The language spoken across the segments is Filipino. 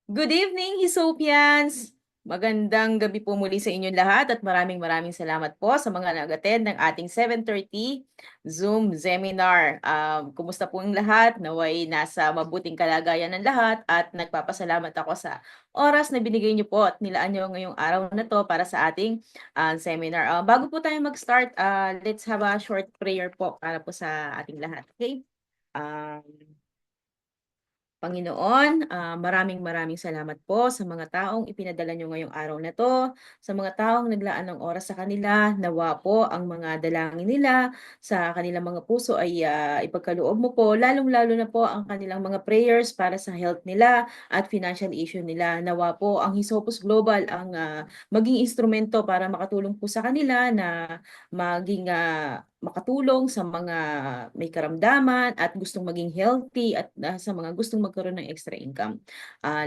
Good evening, Hisopians! Magandang gabi po muli sa inyong lahat at maraming salamat po sa mga nag-attend ng ating 7:30 Zoom seminar. Kumusta po ang lahat? Naway nasa mabuting kalagayan ng lahat at nagpapasalamat ako sa oras na binigay niyo po at nilaan niyo ngayong araw na to para sa ating seminar. Bago po tayo mag-start, let's have a short prayer po para po sa ating lahat. Okay? Um, Panginoon, maraming salamat po sa mga taong ipinadala nyo ngayong araw na to, sa mga taong naglaan ng oras sa kanila, nawa po ang mga dalangin nila sa kanilang mga puso ay ipagkaloob mo po, lalong-lalo na po ang kanilang mga prayers para sa health nila at financial issue nila. Nawa po ang Hisopus Global ang maging instrumento para makatulong po sa kanila na maging makatulong sa mga may karamdaman at gustong maging healthy at sa mga gustong magkaroon ng extra income.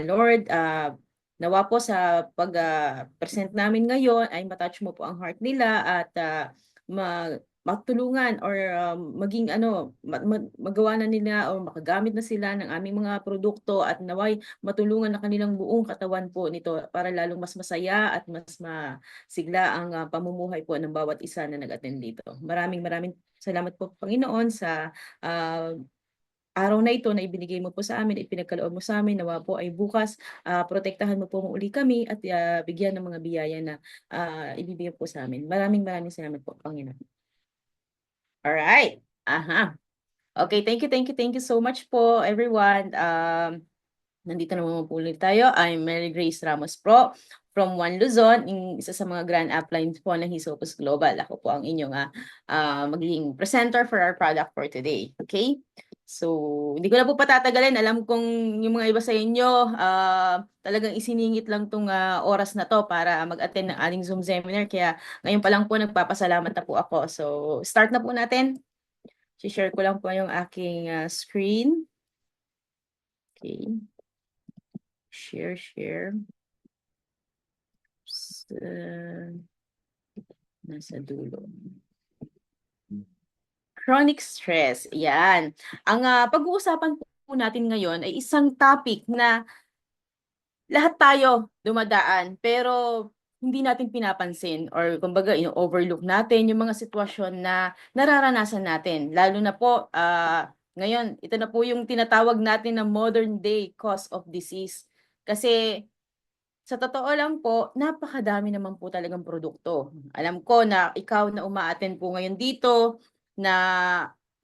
Lord, nawa po sa pag-present namin ngayon ay matouch mo po ang heart nila at matulungan or maging magawa na nila o makagamit na sila ng aming mga produkto at naway matulungan na kanilang buong katawan po nito para lalong mas masaya at mas sigla ang pamumuhay po ng bawat isa na nag-attend dito. Maraming salamat po Panginoon sa ah, araw na ito na ibinigay mo po sa amin, ipinagkaloob mo sa amin, nawa po ay bukas, protektahan mo po muli kami at bigyan ng mga biyaya na ibibigay po sa amin. Maraming salamat po, Panginoon. Alright. Aha. Okay, thank you so much po, everyone. Nandito naman po ulit tayo. I'm Mary Grace Ramos Pro from One Luzon, isa sa mga grand uplines po ng Hisopus Global. Ako po ang inyong magiging presenter for our product for today. Okay? So, hindi ko na po patatagalin. Alam kong yung mga iba sa inyo, talagang isiningit lang tong oras na to para mag-attend ng ating Zoom seminar. Kaya ngayon pa lang po nagpapasalamat na po ako. So, start na po natin. Si-share ko lang po yung aking screen. Okay. Share. Nasa dulo. Chronic stress. Yan. Ang pag-uusapan po natin ngayon ay isang topic na lahat tayo dumadaan pero hindi natin pinapansin or kumbaga overlook natin yung mga sitwasyon na nararanasan natin. Lalo na po ngayon, ito na po yung tinatawag natin na modern day cause of disease. Kasi sa totoo lang po, napakadami naman po talagang produkto. Alam ko na ikaw na uma-attend po ngayon dito na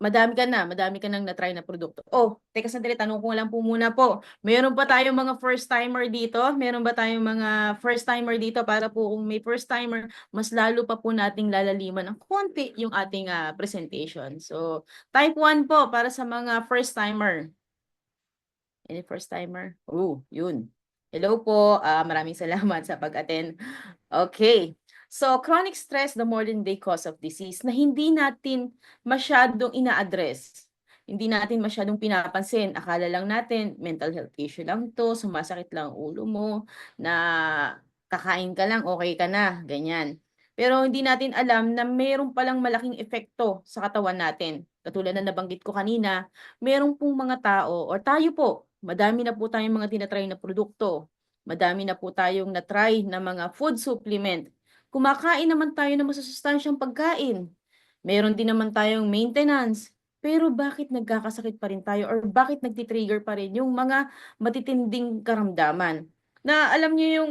madami ka nang na-try na produkto. Oh, teka sandali, tanong ko lang po muna po. Meron ba tayong mga first timer dito? Meron ba tayong mga first timer dito para po kung may first timer, mas lalo pa po nating lalaliman ng konti yung ating presentation. So, type 1 po para sa mga first timer. Any first timer? Oh, yun. Hello po. Maraming salamat sa pag-attend. Okay. So, chronic stress, the modern day cause of disease na hindi natin masyadong ina-address. Hindi natin masyadong pinapansin. Akala lang natin, mental health issue lang to, sumasakit lang ang ulo mo, na kakain ka lang, okay ka na, ganyan. Pero hindi natin alam na mayroon palang malaking epekto sa katawan natin. Katulad na nabanggit ko kanina, mayroon pong mga tao, or tayo po, madami na po tayong mga tinatry na produkto. Madami na po tayong na-try na mga food supplement. Kumakain naman tayo ng masusustansyang pagkain. Meron din naman tayong maintenance. Pero bakit nagkakasakit pa rin tayo or bakit nagtitrigger pa rin yung mga matitinding karamdaman? Na alam niyo yung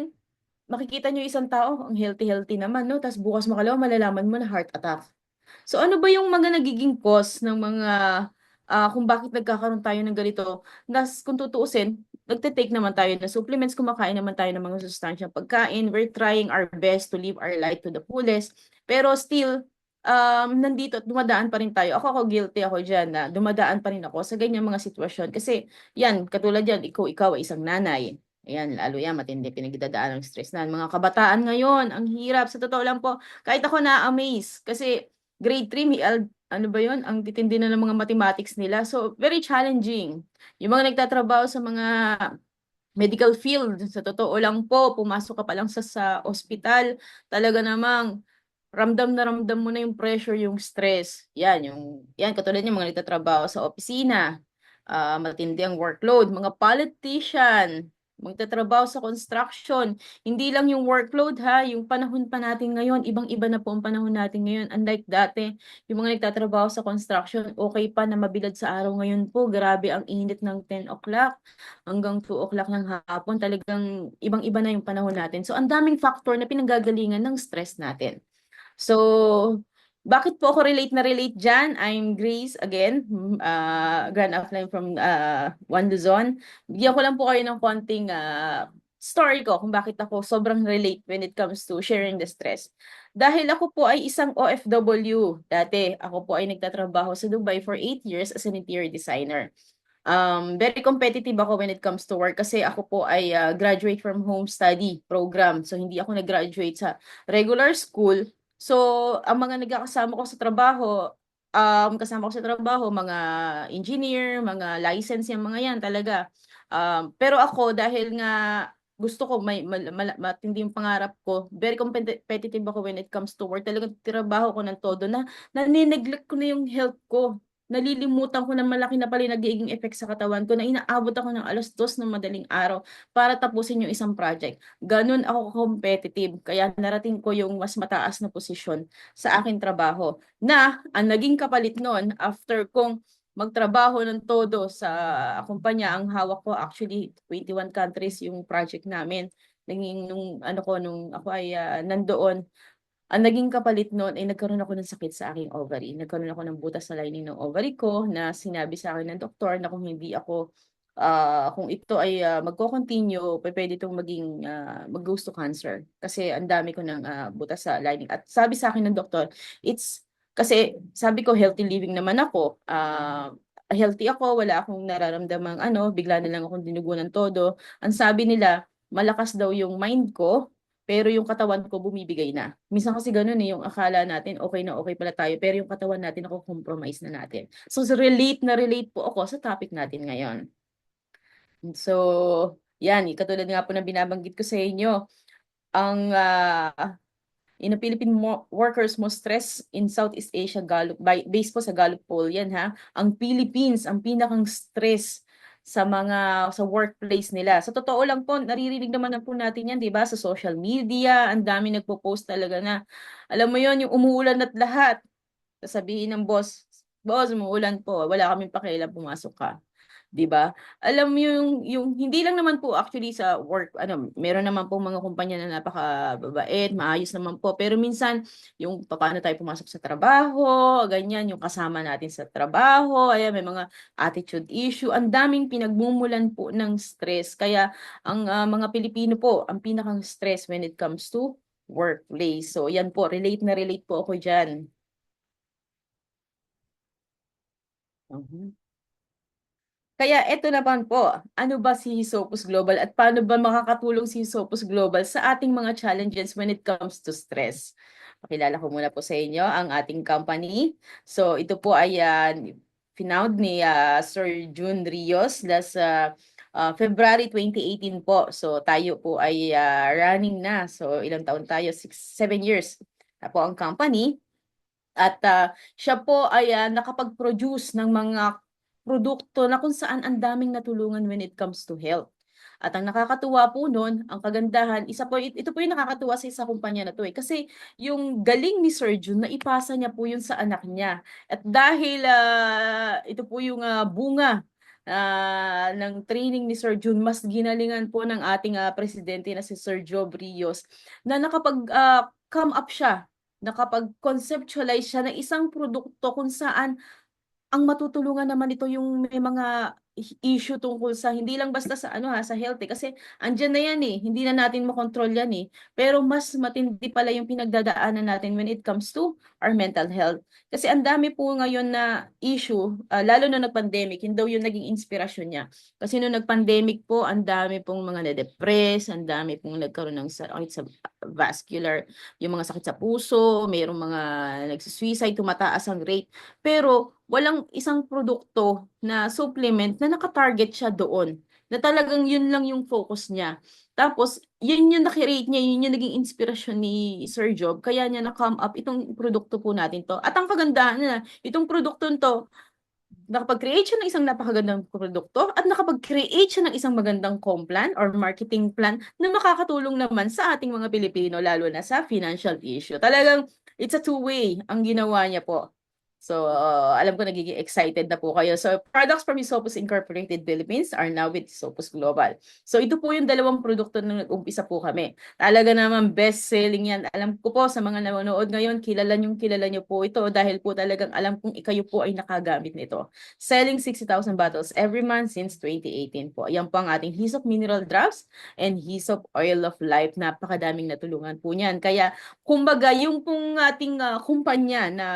makikita niyo isang tao, ang healthy-healthy naman, no? Tapos bukas makalawa, malalaman mo na heart attack. So ano ba yung mga nagiging cause ng mga kung bakit nagkakaroon tayo ng ganito? Kung tutuusin, nagte-take naman tayo ng supplements, kumakain naman tayo ng mga sustansyang pagkain. We're trying our best to live our life to the fullest. Pero still, nandito at dumadaan pa rin tayo. Ako guilty ako dyan na dumadaan pa rin ako sa ganyang mga sitwasyon. Kasi yan, katulad yan, ikaw ay isang nanay. Ayan, lalo yan, matindi pinagdadaan ng stress na. Mga kabataan ngayon, ang hirap. Sa totoo lang po, kahit ako na-amaze. Kasi grade 3, ano ba yun? Ang titindi na ng mga mathematics nila. So, very challenging. Yung mga nagtatrabaho sa mga medical field, sa totoo lang po, pumasok ka pa lang sa ospital, talaga namang ramdam mo na yung pressure, yung stress. Yan, katulad yung mga nagtatrabaho sa opisina, matindi ang workload, mga politician, magtatrabaho sa construction. Hindi lang yung workload ha, yung panahon pa natin ngayon, ibang-iba na po ang panahon natin ngayon. Unlike dati, yung mga nagtatrabaho sa construction, okay pa na mabilad sa araw. Ngayon po, grabe ang init ng 10 o'clock hanggang 2 o'clock ng hapon. Talagang ibang-iba na yung panahon natin. So, ang daming factor na pinanggagalingan ng stress natin. So, bakit po ako relate dyan? I'm Grace again, Grand Upline from One Luzon. Bigyan ko lang po kayo ng konting story ko kung bakit ako sobrang relate when it comes to sharing the stress. Dahil ako po ay isang OFW. Dati, ako po ay nagtatrabaho sa Dubai for 8 years as an interior designer. Very competitive ako when it comes to work kasi ako po ay graduate from home study program. So hindi ako nag-graduate sa regular school. So ang mga nagkakasama ko sa trabaho, kasama ko sa trabaho, mga engineer, mga license yung mga yan talaga. Pero ako dahil nga gusto ko matindi yung pangarap ko, very competitive ako when it comes to work. Talagang trabaho ko ng todo na nanineglect ko na yung health ko. Nalilimutan ko na malaki na pala yung nagiging effect sa katawan ko na inaabot ako ng 2:00 ng madaling araw para tapusin yung isang project. Ganun ako competitive. Kaya narating ko yung mas mataas na posisyon sa aking trabaho. Na ang naging kapalit nun, after kong magtrabaho ng todo sa kumpanya, ang hawak ko actually 21 countries yung project namin. Naging nung ako ay nandoon, ang naging kapalit noon ay nagkaroon ako ng sakit sa aking ovary. Nagkaroon ako ng butas sa lining ng ovary ko na sinabi sa akin ng doktor na kung hindi ako, kung ito ay magko-continue, pwede itong maging mag-goes to cancer. Kasi ang dami ko ng butas sa lining. At sabi sa akin ng doktor, kasi sabi ko healthy living naman ako, healthy ako, wala akong nararamdamang bigla na lang akong dinugo ng todo. Ang sabi nila, malakas daw yung mind ko, pero yung katawan ko bumibigay na. Minsan kasi ganun yung akala natin okay pala tayo, pero yung katawan natin compromise na natin. So relate po ako sa topic natin ngayon. So, yan, katulad nga po ng binabanggit ko sa inyo, ang in the Philippine workers most stress in Southeast Asia, based po sa Gallup poll yan ha. Ang Philippines ang pinakang stress sa workplace nila. Sa totoo lang po, naririnig naman na po natin yan, 'di ba? Sa social media, ang dami nagpo-post talaga na alam mo yon, yung umuulan at lahat. Sasabihin ng boss, "Boss, umuulan po. Wala kaming pakialam, pumasok ka." 'Di ba? Alam mo yung hindi lang naman po actually sa work, meron naman po mga kumpanya na napakababait, maayos naman po. Pero minsan yung paano tayo pumasok sa trabaho, ganyan, yung kasama natin sa trabaho, ayan, may mga attitude issue, ang daming pinagmumulan po ng stress. Kaya ang mga Pilipino po, ang pinakang stress when it comes to workplace. So yan po, relate po ako diyan. Kaya eto naman po, ano ba si Hisopus Global at paano ba makakatulong si Hisopus Global sa ating mga challenges when it comes to stress? Pakilala ko muna po sa inyo ang ating company. So ito po ay finound ni Sir June Rios last February 2018 po. So tayo po ay running na. So ilang taon tayo? 7 years na po ang company. At siya po ay nakapag-produce ng mga produkto na kung saan ang daming natulungan when it comes to health. At ang nakakatuwa po nun, ang kagandahan, ito po yung nakakatuwa sa isa kumpanya na to kasi yung galing ni Sir Jun, naipasa niya po yun sa anak niya. At dahil ito po yung bunga ng training ni Sir Jun, mas ginalingan po ng ating presidente na si Sir Job Rios na nakapag-come up siya, nakapag-conceptualize siya ng isang produkto kung saan ang matutulungan naman ito yung may mga issue tungkol sa hindi lang basta sa sa health kasi andiyan na yan hindi na natin makontrol yan pero mas matindi pala yung pinagdadaanan natin when it comes to our mental health. Kasi ang dami po ngayon na issue, lalo na nag-pandemic, yun daw yung naging inspirasyon niya. Kasi nung nag-pandemic po, ang dami pong mga na-depress, ang dami pong nagkaroon ng sakit sa vascular, yung mga sakit sa puso, mayroong mga nagsisuicide, tumataas ang rate. Pero walang isang produkto na supplement na naka-target siya doon. Na talagang yun lang yung focus niya. Tapos, yun yung nakirate niya, yun yung naging inspirasyon ni Sir Job. Kaya niya na-come up itong produkto po natin to. At ang kagandahan na, itong produkto to, nakapag-create siya ng isang napakagandang produkto at nakapag-create siya ng isang magandang complan or marketing plan na makakatulong naman sa ating mga Pilipino, lalo na sa financial issue. Talagang it's a two-way ang ginawa niya po. So, alam ko nagiging excited na po kayo. So, products from Hisopus Incorporated Philippines are now with Hisopus Global. So, ito po yung dalawang produkto na nag-umpisa po kami. Talaga naman best-selling yan. Alam ko po sa mga nanonood ngayon, kilala niyo po ito dahil po talagang alam kong ikayo po ay nakagamit nito. Selling 60,000 bottles every month since 2018 po. Yan po ang ating Hisop Mineral Drops and Hisop Oil of Life. Napakadaming natulungan po niyan. Kaya, kumbaga, yung pong ating kumpanya na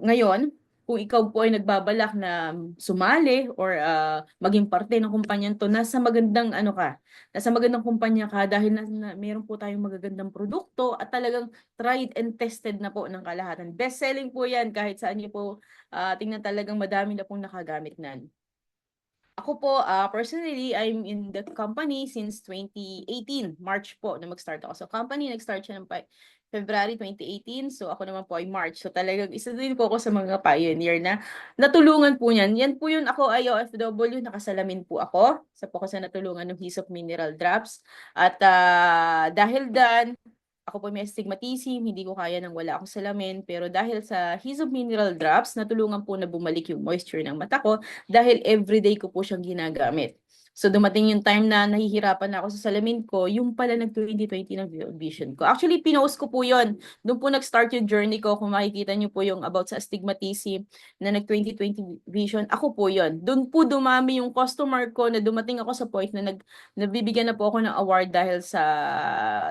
ngayon, kung ikaw po ay nagbabalak na sumali or maging parte ng kumpanyan to, nasa magandang nasa magandang kumpanya ka dahil meron po tayong magagandang produkto at talagang tried and tested na po ng kalahatan. Best selling po yan kahit saan niyo po tingnan, talagang madami na pong nakagamit nan. Ako po, personally, I'm in the company since 2018, March po na mag-start ako. So company, nag-start siya ng February 2018. So ako naman po ay March. So talagang isa din po ako sa mga pioneer na natulungan po niyan. Yan po yun, ako ay OFW, nakasalamin po ako. Sa po ko sa natulungan ng Hisop Mineral Drops. At dahil dan, ako po may astigmatism, hindi ko kaya nang wala akong salamin. Pero dahil sa Hisop Mineral Drops, natulungan po na bumalik yung moisture ng mata ko dahil everyday ko po siyang ginagamit. So dumating yung time na nahihirapan na ako sa salamin ko, yung pala nag-2020 ng vision ko. Actually, pinost ko po yon. Doon po nag-start yung journey ko. Kung makikita niyo po yung about sa astigmatism na nag-2020 vision, ako po yon. Doon po dumami yung customer ko na dumating ako sa point na nabibigyan na po ako ng award dahil sa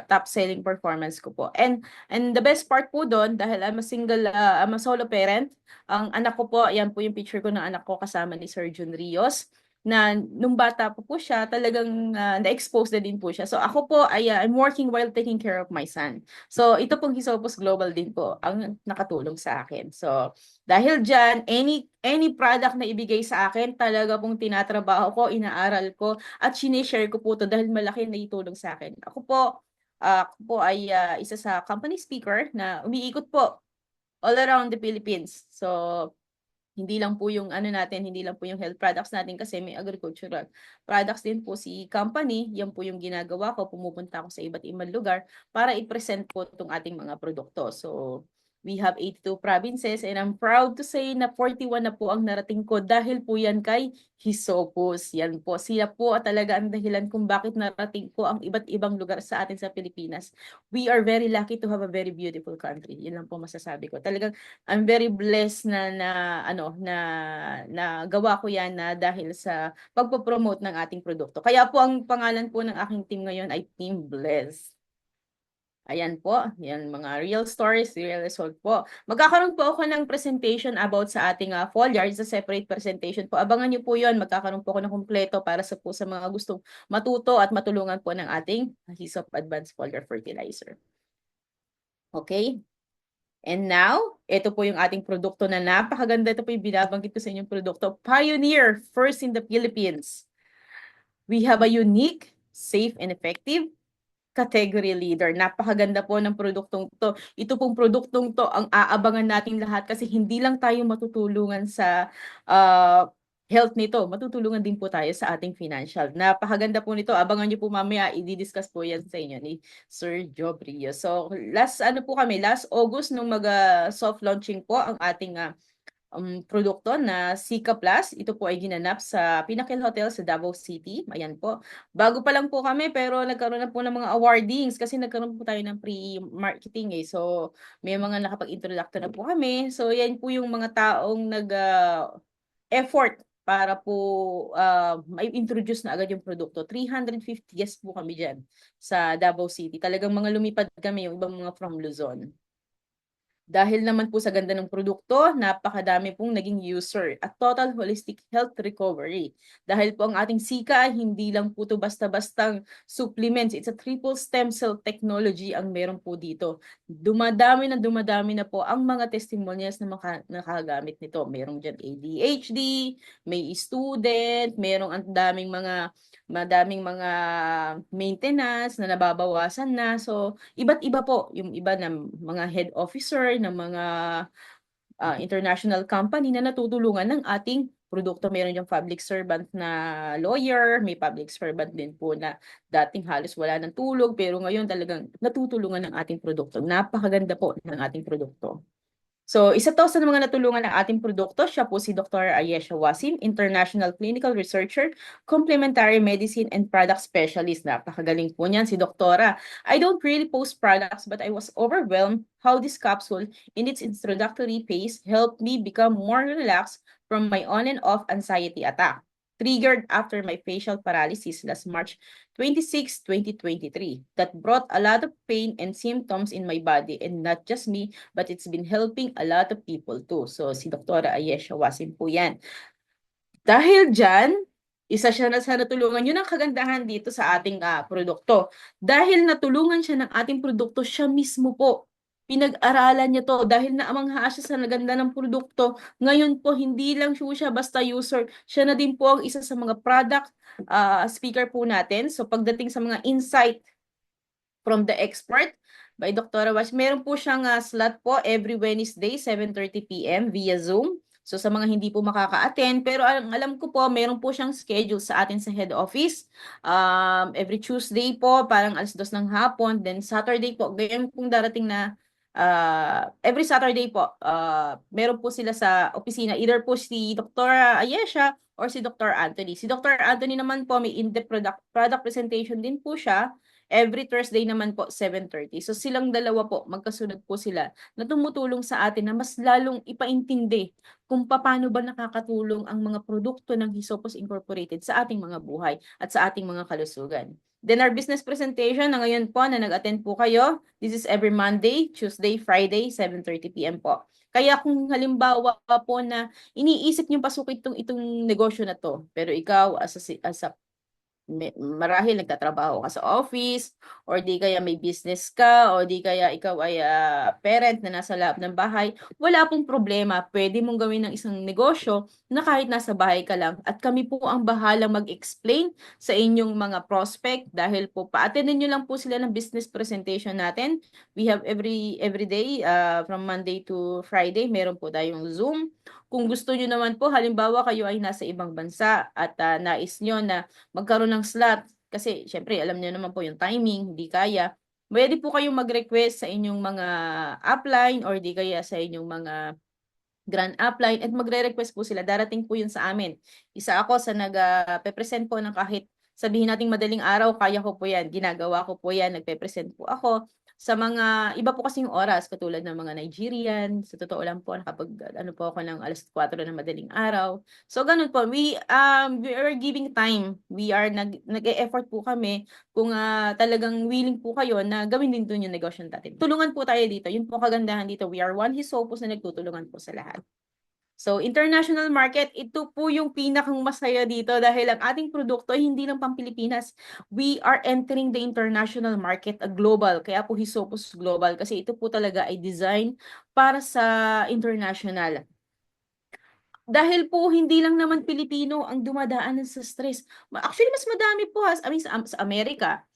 top selling performance ko po. And the best part po doon, dahil I'm a solo parent, ang anak ko po, yan po yung picture ko ng anak ko kasama ni Sir Jun Rios, na nung bata po siya, talagang na-expose na din po siya. So ako po, I'm working while taking care of my son. So ito pong Hisopus Global din po ang nakatulong sa akin. So dahil dyan, any product na ibigay sa akin, talaga pong tinatrabaho ko, inaaral ko, at sinishare ko po to dahil malaki na itulong sa akin. Ako po ay isa sa company speaker na umiikot po all around the Philippines. So, hindi lang po yung hindi lang po yung health products natin kasi may agricultural products din po si company. Yan po yung ginagawa ko. Pumupunta ako sa iba't ibang lugar para i-present po itong ating mga produkto. So, we have 82 provinces and I'm proud to say na 41 na po ang narating ko dahil po yan kay Hisopus. Yan po. Sila po talaga ang dahilan kung bakit narating ko ang iba't ibang lugar sa atin sa Pilipinas. We are very lucky to have a very beautiful country. Yan lang po masasabi ko. Talagang I'm very blessed na gawa ko yan na dahil sa pagpo-promote ng ating produkto. Kaya po ang pangalan po ng aking team ngayon ay Team Bless. Ayan po, yan mga real stories, real result po. Magkakaroon po ako ng presentation about sa ating foliar, sa separate presentation po. Abangan niyo po yon, magkakaroon po ako ng kumpleto para sa mga gustong matuto at matulungan po ng ating Hisop Advanced Foliar Fertilizer. Okay? And now, ito po yung ating produkto na napakaganda. Ito po yung binabanggit ko sa inyong produkto. Pioneer, first in the Philippines. We have a unique, safe, and effective category leader. Napakaganda po ng produktong to. Ito pong produktong to ang aabangan natin lahat kasi hindi lang tayo matutulungan sa health nito, matutulungan din po tayo sa ating financial. Napakaganda po nito. Abangan niyo po mamaya, i-discuss po yan sa inyo ni Sir Job Rio. So, last August nung soft launching po ang ating produkto na Sika Plus. Ito po ay ginanap sa Pinnacle Hotel sa Davao City. Ayan po. Bago pa lang po kami pero nagkaroon na po ng mga awardings kasi nagkaroon po tayo ng pre-marketing eh. So may mga nakapag-introductor na po kami. So yan po yung mga taong effort para po may introduce na agad yung produkto. 350 guests po kami dyan sa Davao City. Talagang mga lumipad kami, yung ibang mga from Luzon. Dahil naman po sa ganda ng produkto, napakadami pong naging user at total holistic health recovery. Dahil po ang ating Sika ay hindi lang po ito basta-bastang supplements. It's a triple stem cell technology ang meron po dito. Dumadami na po ang mga testimonials na nakagamit nito. Merong dyan ADHD, may student, merong ang madaming mga maintenance na nababawasan na. So, iba't iba po. Yung iba na mga head officer, ng mga international company na natutulungan ng ating produkto. Meron yung public servant na lawyer, may public servant din po na dating halos wala ng tulog, pero ngayon talagang natutulungan ng ating produkto. Napakaganda po ng ating produkto. So, isa to sa mga natulungan ng ating produkto. Siya po si Dr. Ayesha Wasim, International Clinical Researcher, Complementary Medicine and Product Specialist. Napakagaling po niyan si Doktora. I don't really post products but I was overwhelmed how this capsule in its introductory phase helped me become more relaxed from my on and off anxiety attack, triggered after my facial paralysis last March 26, 2023, that brought a lot of pain and symptoms in my body, and not just me, but it's been helping a lot of people too. So, si Dr. Ayesha Wasim po yan. Dahil dyan, isa siya na sa natulungan. Yun ang kagandahan dito sa ating produkto. Dahil natulungan siya ng ating produkto, siya mismo po pinag-aralan niya to dahil naamangha siya sa naganda ng produkto. Ngayon po, hindi lang siya basta user. Siya na din po ang isa sa mga product speaker po natin. So pagdating sa mga insight from the expert by Dr. Wash, meron po siyang slot po every Wednesday, 7:30 p.m. via Zoom. So sa mga hindi po makaka-attend, pero alam ko po, meron po siyang schedule sa atin sa head office. Every Tuesday po, parang 2:00 ng hapon. Then Saturday po, ganyan pong darating na every Saturday po, meron po sila sa opisina. Either po si Dr. Ayesha or si Dr. Anthony. Si Dr. Anthony naman po, may in-depth product presentation din po siya. Every Thursday naman po, 7:30. So silang dalawa po, magkasunod po sila na tumutulong sa atin na mas lalong ipaintindi kung paano ba nakakatulong ang mga produkto ng Hisopos Incorporated sa ating mga buhay at sa ating mga kalusugan. Then our business presentation na ngayon po na nag-attend po kayo, this is every Monday, Tuesday, Friday, 7:30 p.m. po. Kaya kung halimbawa po na iniisip niyo pasukin itong negosyo na to, pero ikaw as a marahil nagtatrabaho ka sa office, or di kaya may business ka, o di kaya ikaw ay parent na nasa loob ng bahay, wala pong problema. Pwede mong gawin ng isang negosyo na kahit nasa bahay ka lang. At kami po ang bahalang mag-explain sa inyong mga prospect dahil po pa-attendan nyo lang po sila ng business presentation natin. We have every day from Monday to Friday, meron po tayong Zoom. Kung gusto nyo naman po, halimbawa kayo ay nasa ibang bansa at nais nyo na magkaroon ng slot, kasi syempre alam niyo naman po yung timing, hindi kaya. Pwede po kayong mag-request sa inyong mga upline or di kaya sa inyong mga grand upline at magre-request po sila. Darating po yun sa amin. Isa ako sa nag-present po ng kahit sabihin nating madaling araw, kaya ko po yan. Ginagawa ko po yan. Nagpe-present po ako sa mga iba po kasing oras katulad ng mga Nigerian. Sa totoo lang po, nakapag ano po ako ng 4:00 ng madaling araw. So ganun po, we are giving time. We are nag-e-effort po kami kung talagang willing po kayo na gawin din doon yung negosyo natin. Tulungan po tayo dito. Yun po kagandahan dito. We are one Hisopos na nagtutulungan po sa lahat. So, international market, ito po yung pinakang masaya dito dahil ang ating produkto ay hindi lang pang Pilipinas. We are entering the international market, a global. Kaya po Hisopos Global kasi ito po talaga ay design para sa international. Dahil po hindi lang naman Pilipino ang dumadaanan sa stress. Actually, mas madami po sa Amerika.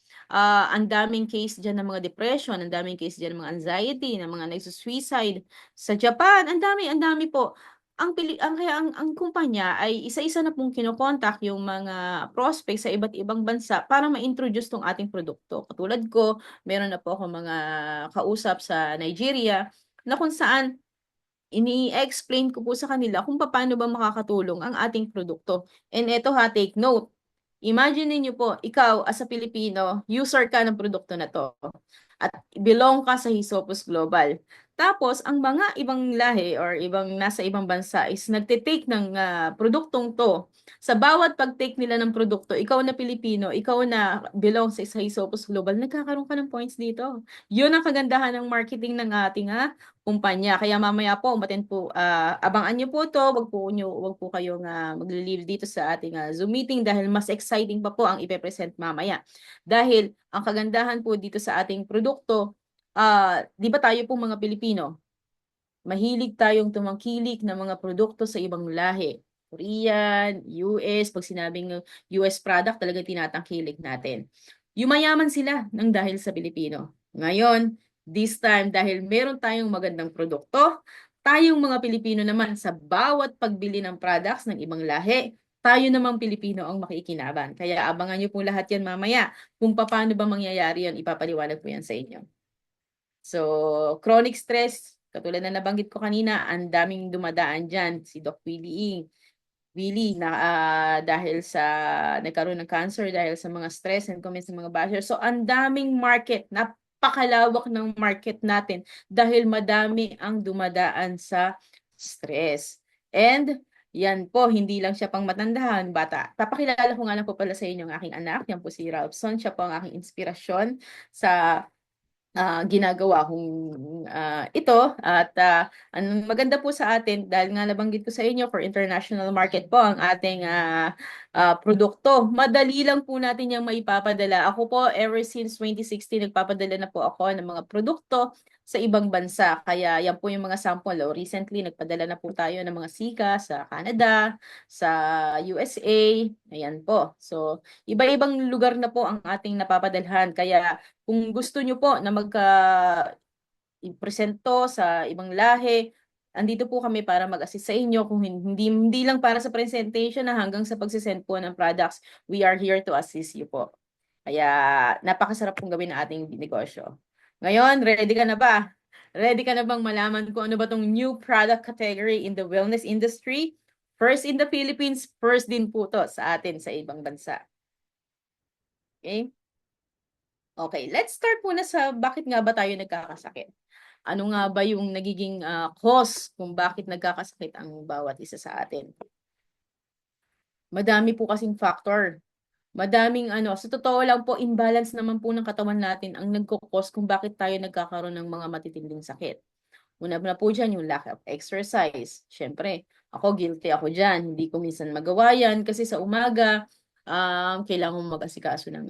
Ang daming case dyan ng mga depression, ang daming case dyan ng mga anxiety, ng mga nagsusuicide. Sa Japan, ang dami po. Ang kumpanya ay isa-isa na pong kinokontak yung mga prospect sa iba't ibang bansa para ma-introduce tong ating produkto. Katulad ko, meron na po ako mga kausap sa Nigeria na kung saan ini-explain ko po sa kanila kung paano ba makakatulong ang ating produkto. And eto take note. Imagine niyo po, ikaw as a Pilipino, user ka ng produkto na to at belong ka sa Hisopos Global. Tapos, ang mga ibang lahi or nasa ibang bansa is nagtitake ng produktong to. Sa bawat pag-take nila ng produkto, ikaw na Pilipino, ikaw na belong sa Hisopos Global, nagkakaroon ka ng points dito. Yun ang kagandahan ng marketing ng ating kumpanya. Kaya mamaya po, abangan niyo po to, wag po kayong magli-leave dito sa ating Zoom meeting dahil mas exciting pa po ang ipe-present mamaya. Dahil ang kagandahan po dito sa ating produkto, di ba tayo pong mga Pilipino, mahilig tayong tumangkilik ng mga produkto sa ibang lahi. Korean, US, pag sinabing US product, talaga tinatangkilik natin. Yumayaman sila ng dahil sa Pilipino. Ngayon, this time, dahil meron tayong magandang produkto, tayong mga Pilipino naman sa bawat pagbili ng products ng ibang lahi, tayo namang Pilipino ang makikinabang. Kaya abangan niyo po lahat yan mamaya. Kung paano ba mangyayari yan, ipapaliwanag po yan sa inyo. So, chronic stress, katulad na nabanggit ko kanina, ang daming dumadaan dyan. Si Doc Willie na dahil sa nagkaroon ng cancer dahil sa mga stress and comments ng mga bashers. So, ang daming market, napakalawak ng market natin dahil madami ang dumadaan sa stress. And yan po, hindi lang siya pang matandahan, bata. Papakilala ko nga lang po pala sa inyo ang aking anak. Yan po si Ralphson. Siya po ang aking inspirasyon sa ginagawa kong ito. At ang maganda po sa atin, dahil nga nabanggit ko sa inyo, for international market po ang ating produkto. Madali lang po natin yung maipapadala. Ako po, ever since 2016, nagpapadala na po ako ng mga produkto sa ibang bansa. Kaya yan po yung mga sample. Oh. Recently, nagpadala na po tayo ng mga sika sa Canada, sa USA. Ayan po. So, iba-ibang lugar na po ang ating napapadalhan. Kaya kung gusto nyo po na i-presento sa ibang lahi, andito po kami para mag-assist sa inyo. Kung hindi lang para sa presentation na hanggang sa pagsisend po ng products, we are here to assist you po. Kaya napakasarap pong gawin ang ating negosyo. Ngayon, ready ka na ba? Ready ka na bang malaman kung ano ba tong new product category in the wellness industry? First in the Philippines, first din po to sa atin sa ibang bansa. Okay? Okay, let's start muna sa bakit nga ba tayo nagkakasakit. Ano nga ba yung nagiging cause kung bakit nagkakasakit ang bawat isa sa atin? Madami po kasing factor. Madaming sa totoo lang po, imbalance naman po ng katawan natin ang nagkukos kung bakit tayo nagkakaroon ng mga matitinding sakit. Una na po dyan yung lack of exercise. Siyempre, ako guilty ako dyan. Hindi ko minsan magawa yan kasi sa umaga, kailangan mo mag-asikaso ng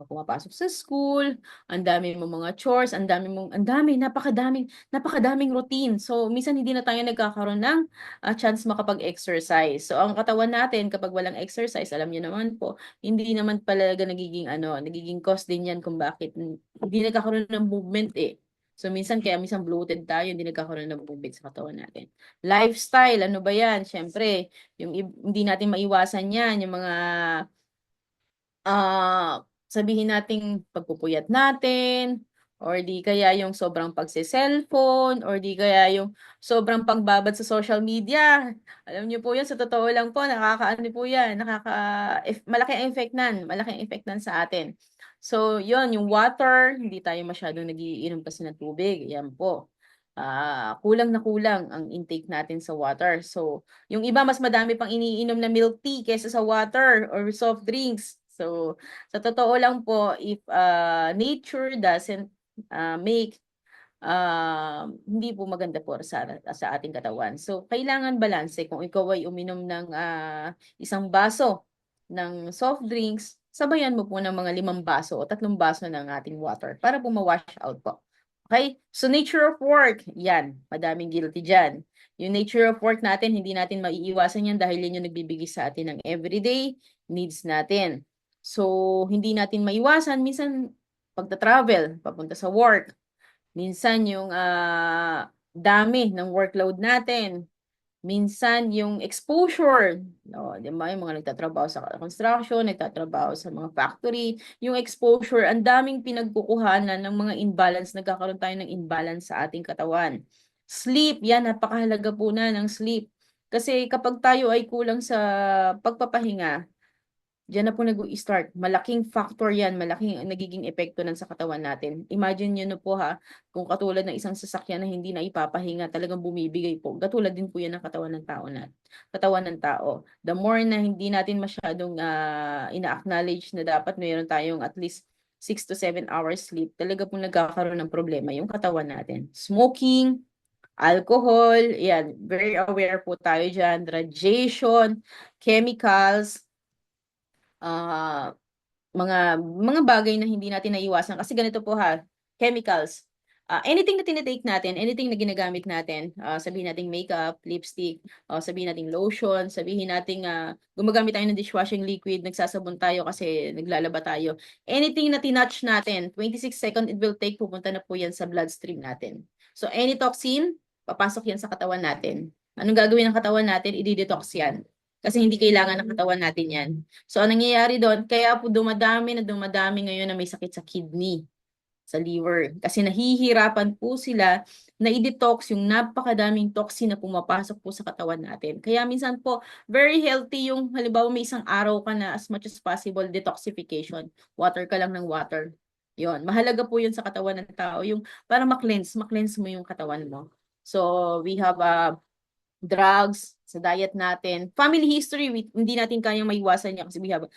pumapasok sa school, ang dami mong mga chores, napakadaming routine. So, minsan hindi na tayo nagkakaroon ng chance makapag-exercise. So, ang katawan natin, kapag walang exercise, alam niyo naman po, hindi naman pala nagiging cause din yan kung bakit hindi nagkakaroon ng movement eh. So, minsan bloated tayo, hindi nagkakaroon ng movement sa katawan natin. Lifestyle, ano ba yan? Siyempre, hindi natin maiwasan yan, yung mga sabihin nating pagpupuyat natin, or di kaya yung sobrang pagse-cellphone, or di kaya yung sobrang pagbabad sa social media. Alam niyo po yan, sa totoo lang po, nakakaano po yan, malaking effect nan sa atin. So, yon yung water, hindi tayo masyadong nagiinom kasi ng tubig. Yan po. Kulang na kulang ang intake natin sa water. So, yung iba mas madami pang iniinom na milk tea kaysa sa water or soft drinks. So, sa totoo lang po, if nature doesn't make, hindi po maganda po sa ating katawan. So, kailangan balanse. Kung ikaw ay uminom ng isang baso ng soft drinks, sabayan mo po ng mga 5 baso o 3 baso ng ating water para po ma-wash out po. Okay? So, nature of work, yan. Madaming guilty dyan. Yung nature of work natin, hindi natin maiiwasan yan dahil yan yung nagbibigay sa atin ng everyday needs natin. So, hindi natin maiwasan. Minsan, pagta-travel, papunta sa work. Minsan, yung dami ng workload natin. Minsan, yung exposure. No, di ba? Yung mga nagtatrabaho sa construction, nagtatrabaho sa mga factory. Yung exposure, ang daming pinagkukuhanan ng mga imbalance. Nagkakaroon tayo ng imbalance sa ating katawan. Sleep, yan, napakahalaga po na ng sleep. Kasi kapag tayo ay kulang sa pagpapahinga, diyan na po nag-i-start. Malaking factor yan, malaking nagiging epekto nan sa katawan natin. Imagine nyo na po kung katulad ng isang sasakyan na hindi na ipapahinga, talagang bumibigay po. Katulad din po yan ng katawan ng tao. The more na hindi natin masyadong ina-acknowledge na dapat mayroon tayong at least 6 to 7 hours sleep, talaga po nagkakaroon ng problema yung katawan natin. Smoking, alcohol, yan, very aware po tayo dyan, radiation, chemicals, mga bagay na hindi natin naiwasan kasi ganito po chemicals. Anything na tinitake natin, anything na ginagamit natin, sabihin nating makeup, lipstick, sabihin nating lotion, sabihin nating gumagamit tayo ng dishwashing liquid, nagsasabon tayo kasi naglalaba tayo. Anything na tinouch natin, 26 seconds it will take, pupunta na po yan sa bloodstream natin. So any toxin, papasok yan sa katawan natin. Anong gagawin ng katawan natin? I-detox yan. Kasi hindi kailangan ng katawan natin yan. So, ang nangyayari doon, kaya po dumadami na dumadami ngayon na may sakit sa kidney, sa liver. Kasi nahihirapan po sila na i-detox yung napakadaming toxin na pumapasok po sa katawan natin. Kaya minsan po, very healthy yung, halimbawa may isang araw ka na as much as possible, detoxification. Water ka lang ng water. Yon, mahalaga po yun sa katawan ng tao, yung para ma-cleanse mo yung katawan mo. So, we have drugs sa diet natin. Family history, hindi natin kayang maiwasan yan kasi we have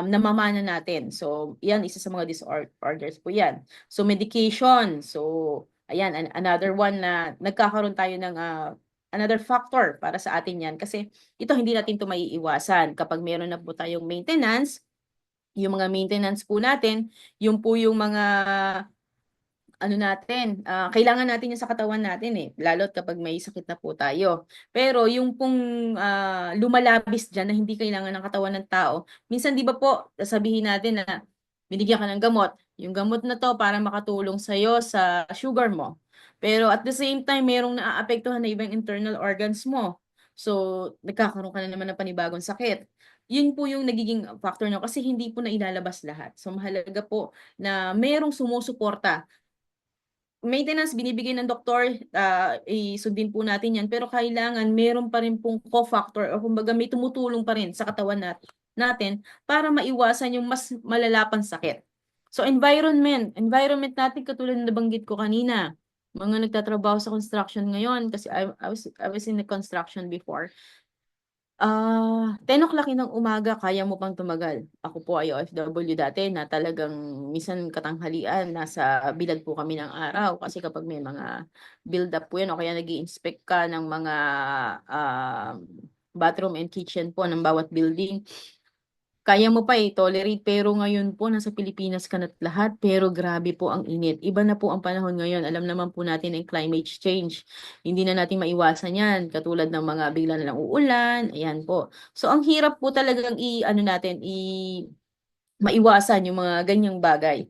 namamana natin. So, yan, isa sa mga disorders po yan. So, medication. So, ayan, another one na nagkakaroon tayo ng another factor para sa atin yan. Kasi ito, hindi natin ito maiiwasan. Kapag meron na po tayong maintenance, yung mga maintenance po natin, yung po yung mga ano natin, kailangan natin yan sa katawan natin eh, lalo't kapag may sakit na po tayo. Pero yung pong lumalabis dyan na hindi kailangan ng katawan ng tao, minsan di ba po, sabihin natin na binigyan ka ng gamot. Yung gamot na to para makatulong sa'yo sa sugar mo. Pero at the same time, merong naaapektuhan na ibang internal organs mo. So, nagkakaroon ka na naman ng panibagong sakit. Yun po yung nagiging factor no kasi hindi po na ilalabas lahat. So, mahalaga po na merong sumusuporta maintenance binibigay ng doktor, isundin po natin yan, pero kailangan meron pa rin pong cofactor o kumbaga may tumutulong pa rin sa katawan natin para maiwasan yung mas malalapang sakit. So environment natin katulad ng nabanggit ko kanina, mga nagtatrabaho sa construction ngayon kasi I was in the construction before. 10 o'clock ng umaga, kaya mo pang tumagal. Ako po ay OFW dati na talagang minsan katanghalian, nasa bilad po kami ng araw kasi kapag may mga build up po yan o kaya nag-i-inspect ka ng mga bathroom and kitchen po ng bawat building, kaya mo pa i-tolerate pero ngayon po nasa Pilipinas ka na't lahat pero grabe po ang init. Iba na po ang panahon ngayon. Alam naman po natin ang climate change. Hindi na natin maiwasan yan. Katulad ng mga bigla na lang uulan. Ayan po. So ang hirap po talagang maiwasan yung mga ganyang bagay.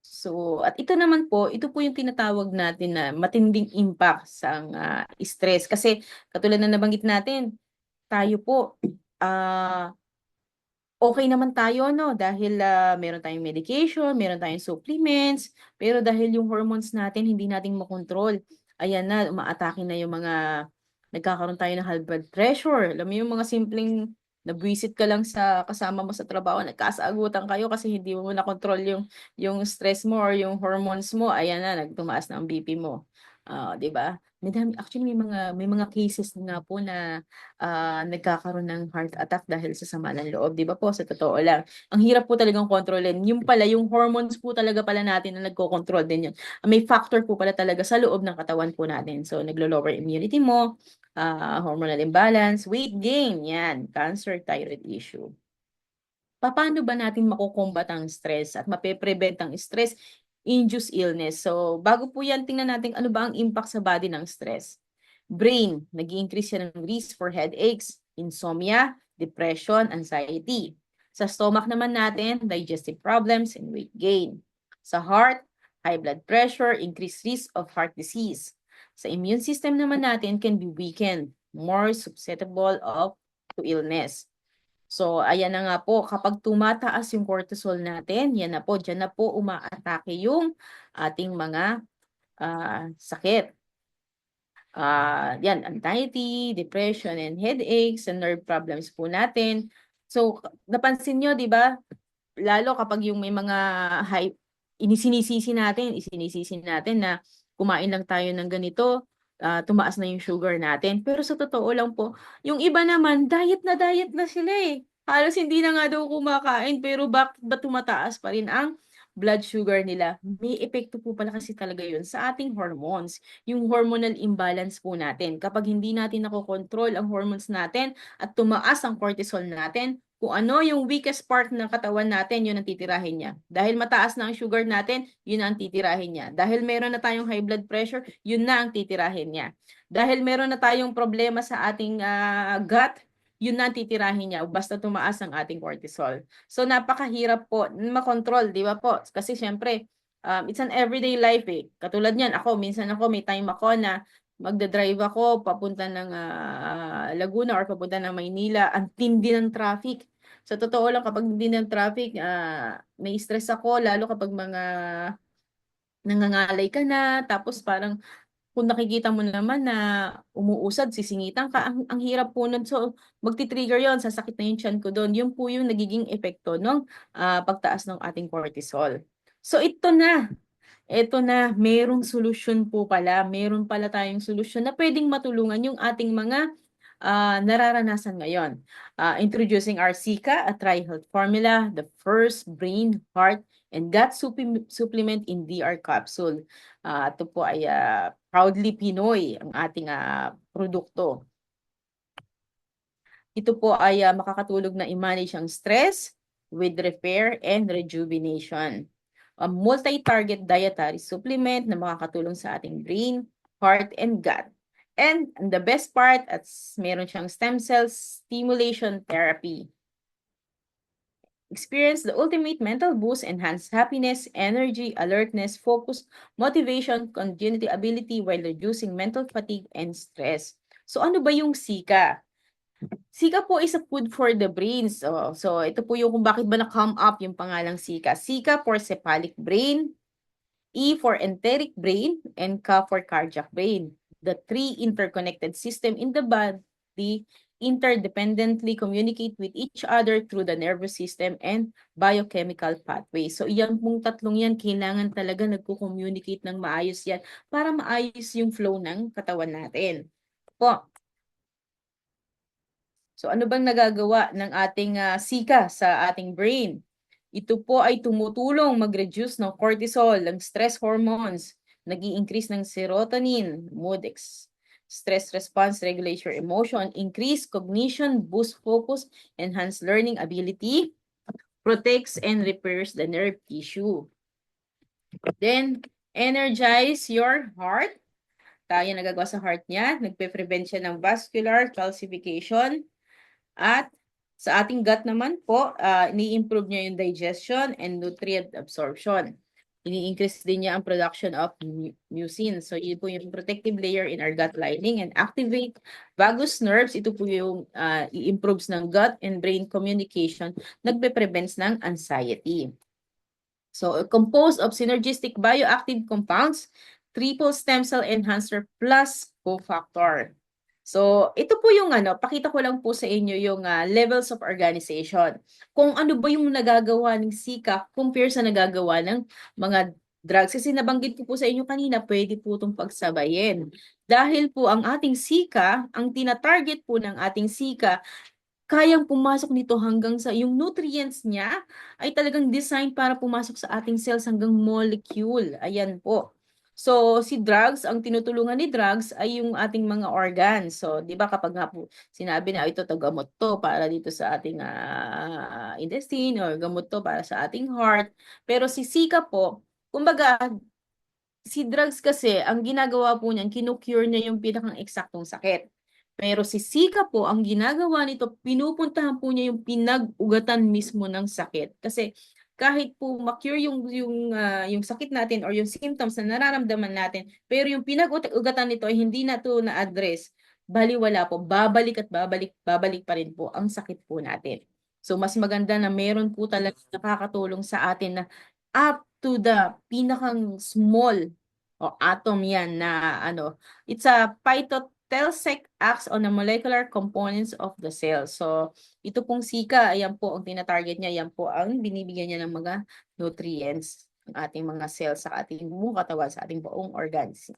So, at ito naman po, ito po yung tinatawag natin na matinding impact sa stress. Kasi katulad na nabanggit natin, tayo po, okay naman tayo, no? Dahil meron tayong medication, meron tayong supplements, pero dahil yung hormones natin, hindi natin makontrol. Ayan na, umaatake na yung mga, nagkakaroon tayo ng high blood pressure. Alam mo yung mga simpleng, nabwisit ka lang sa kasama mo sa trabaho, nagkasaagutan kayo kasi hindi mo na-control yung stress mo or yung hormones mo. Ayan na, nagtumaas na ang BP mo. 'Di ba? Actually, may mga cases nga po na nagkakaroon ng heart attack dahil sa sama ng loob, 'di ba po? Sa totoo lang. Ang hirap po talagang kontrolin. Yung pala, yung hormones po talaga pala natin na nagko-control din yun. May factor po pala talaga sa loob ng katawan po natin. So, naglo-lower immunity mo, hormonal imbalance, weight gain, yan, cancer, thyroid issue. Paano ba natin makukombat ang stress at mape-prevent ang stress-induced illness? So, bago po yan, tingnan natin ano ba ang impact sa body ng stress. Brain, nag-i-increase yan ng risk for headaches, insomnia, depression, anxiety. Sa stomach naman natin, digestive problems and weight gain. Sa heart, high blood pressure, increased risk of heart disease. Sa immune system naman natin can be weakened, more susceptible to illness. So, ayan na nga po, kapag tumataas yung cortisol natin, yan na po, dyan na po umaatake yung ating mga sakit. Yan, anxiety, depression, and headaches, and nerve problems po natin. So, napansin nyo, di ba? Lalo kapag yung may mga isinisisi natin na kumain lang tayo ng ganito, tumaas na yung sugar natin. Pero sa totoo lang po, yung iba naman, diet na sila eh. Halos hindi na nga daw kumakain, pero ba tumataas pa rin ang blood sugar nila? May epekto po pala kasi talaga yun sa ating hormones. Yung hormonal imbalance po natin. Kapag hindi natin nakokontrol ang hormones natin at tumaas ang cortisol natin, kung ano yung weakest part ng katawan natin, yun ang titirahin niya. Dahil mataas na ang sugar natin, yun ang titirahin niya. Dahil meron na tayong high blood pressure, yun na ang titirahin niya. Dahil meron na tayong problema sa ating gut, yun na ang titirahin niya basta tumaas ang ating cortisol. So napakahirap po makontrol, di ba po? Kasi syempre, It's an everyday life eh. Katulad niyan, minsan may time ako na magdadrive ako papunta ng Laguna or papunta ng Maynila. Ang tindi ng traffic. Sa totoo lang, kapag hindi ng traffic, may stress ako, lalo kapag mga nangangalay ka na, tapos parang kung nakikita mo naman na umuusad, sisingitan ka, ang hirap po nun. So, magti-trigger yon, sasakit na yung tiyan ko doon. Yun po yung nagiging epekto ng pagtaas ng ating cortisol. So, ito na, merong solusyon po pala. Meron pala tayong solusyon na pwedeng matulungan yung ating mga nararanasan ngayon. Introducing our Sika, a Tri-Health Formula, the first brain, heart, and gut supplement in DR capsule. Ito po ay proudly Pinoy ang ating produkto. Ito po ay makakatulong na i-manage ang stress with repair and rejuvenation. A multi-target dietary supplement na makakatulong sa ating brain, heart, and gut. And the best part, at meron siyang stem cell stimulation therapy. Experience the ultimate mental boost, enhanced happiness, energy, alertness, focus, motivation, cognitive ability while reducing mental fatigue and stress. So ano ba yung Sika? Sika po is a food for the brain. So ito po yung kung bakit ba na-come up yung pangalang Sika. Sika for cephalic brain, E for enteric brain, and K for cardiac brain. The three interconnected system in the body interdependently communicate with each other through the nervous system and biochemical pathways. So iyan pong tatlong yan, kailangan talaga nagko-communicate ng maayos yan para maayos yung flow ng katawan natin. Po. So ano bang nagagawa ng ating Sika sa ating brain? Ito po ay tumutulong mag-reduce ng cortisol, ng stress hormones, nag-i-increase ng serotonin, stress response, regulate your emotion, increase cognition, boost focus, enhance learning ability, protects and repairs the nerve tissue. Then, energize your heart. Tayo nagagawa sa heart niya, nagpe-prevent siya ng vascular calcification. At sa ating gut naman po, ni-improve niya yung digestion and nutrient absorption. Ini-increase din niya ang production of mucin. So, yun po yung protective layer in our gut lining and activate vagus nerves. Ito po yung i-improves ng gut and brain communication, nagpe-prevents ng anxiety. So, composed of synergistic bioactive compounds, triple stem cell enhancer plus cofactor. So, ito po yung pakita ko lang po sa inyo yung levels of organization. Kung ano ba yung nagagawa ng Sika compare sa nagagawa ng mga drugs. Kasi nabanggit ko po sa inyo kanina, pwede po itong pagsabayin. Dahil po ang ating Sika, ang tina-target po ng ating Sika, kayang pumasok nito hanggang sa yung nutrients niya ay talagang designed para pumasok sa ating cells hanggang molecule. Ayan po. So, si drugs, ang tinutulungan ni drugs ay yung ating mga organs. So, di ba kapag nga po sinabi na ito, gamot to para dito sa ating intestine or gamot to para sa ating heart. Pero si Sika po, kumbaga, si drugs kasi, ang ginagawa po niyan, kinukure niya yung pinakang eksaktong sakit. Pero si Sika po, ang ginagawa nito, pinupuntahan po niya yung pinag-ugatan mismo ng sakit. Kasi kahit po ma-cure yung sakit natin or yung symptoms na nararamdaman natin, pero yung pinag-ugatan nito ay hindi na to na-address, baliwala po, babalik at babalik pa rin po ang sakit po natin. So mas maganda na meron po talaga nakakatulong sa atin na up to the pinakang small o atom yan na it's a phytotersec acts on the molecular components of the cell. So, ito pong Sika, ayan po ang tina-target niya, ayan po ang binibigyan niya ng mga nutrients ng ating mga cells sa ating buong katawan, sa ating buong organs.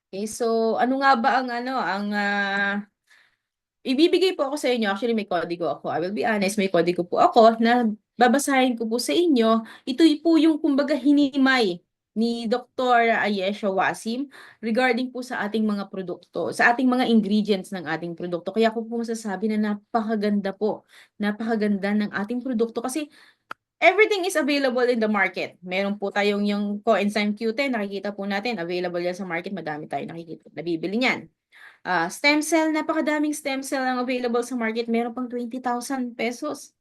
Okay, so ano nga ba ang ibibigay po ako sa inyo, actually may kodigo ako, I will be honest, may kodigo po ako na babasahin ko po sa inyo. Ito po yung kumbaga hinimay ni Dr. Ayesha Wasim regarding po sa ating mga produkto, sa ating mga ingredients ng ating produkto. Kaya ko po masasabi na napakaganda ng ating produkto kasi everything is available in the market. Meron po tayong yung coenzyme Q10, nakikita po natin, available yan sa market, madami tayong nakikita, nabibili niyan. Stem cell, napakadaming stem cell ang available sa market. Meron pang 20,000 pesos.